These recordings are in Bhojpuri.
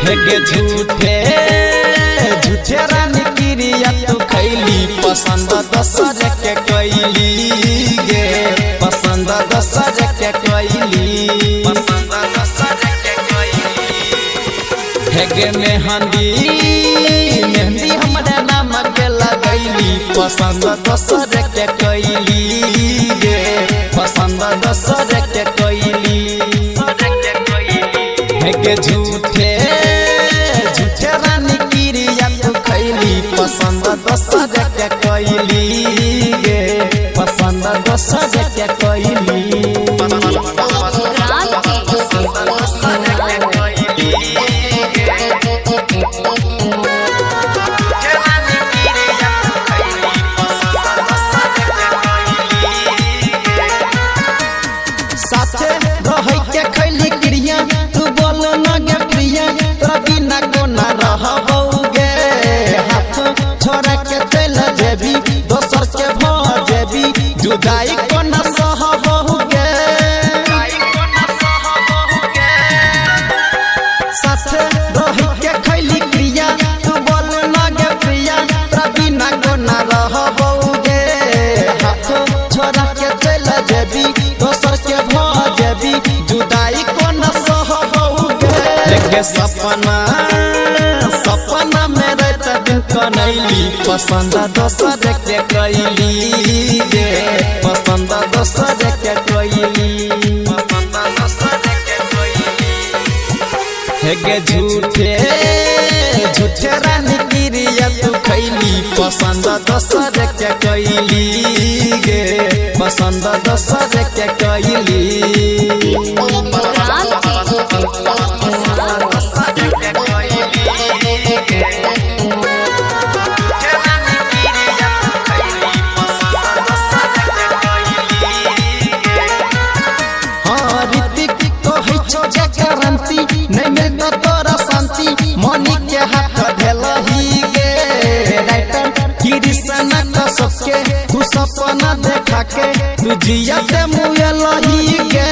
हे गे झूठे झूठे रानी क्रिया तू खैली पसंद दोसर के कैली गे पसंद दोसर के कैली पसंद दोसर के कैली हे गे मेहंदी मेहंदी हमरा नाम के लगैली पसंद दोसर के कैली गे पसंद दोसर के कैली हे गे झूठे झूठे रानी क्रिया तू खैली पसंद दोसर के कैली गे पसंद दोसर के कैली साथे रहै के खैली क्रिया तू बोल न गे प्रिया तोरा बिना कोना रहबौगे हाथ छोड़ा के चल जेबी दोसर के भ जेबी जुदाई कोना सहबौगे साथे रहै के खैली क्रिया तू बोल न गे प्रिया तोरा बिना कोना रहबौगे हाथ छोड़ा के चल जेबी दोसर के भ जेबी जुदाई कोना सहबौगे के सपना सपना में रात दिन कनैली पसंद दोसर के कैली गे पसंद दोसर के कैली पसंद दोसर के कैली हे गे झूठे झूठे रानी क्रिया तू खैली पसंद दोसर के कैली गे पसंद दोसर के कैली नहीं मिलता तोरा शांति मनी के हाथ ढेलही गे राइटर कृष्ण का सबके तू सपना देखा के तू जिया ते मुएलही गे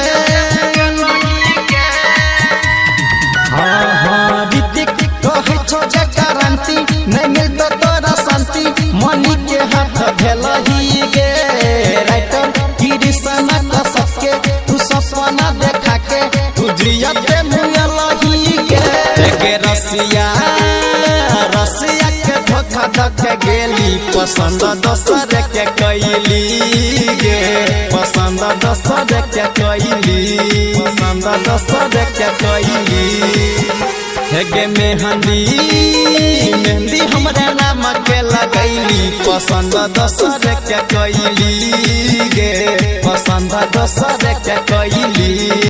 हाँ हाँ ऋतिक कहे छो जे क्रांति नहीं मिलता तोरा शांति मनी के हाथ ढेलही गे राइटर कृष्ण का सबके तू सपना देखा के तू जिया ते रसिया रसिया के धोखा धक गेली पसंद दोसर के कैली गे पसंद दोसर के कैली पसंद दोसर के कैली हे गे मेहंदी मेहंदी हमरा नाम के लगैली पसंद दोसर के कैली गे पसंद दोसर के कैली।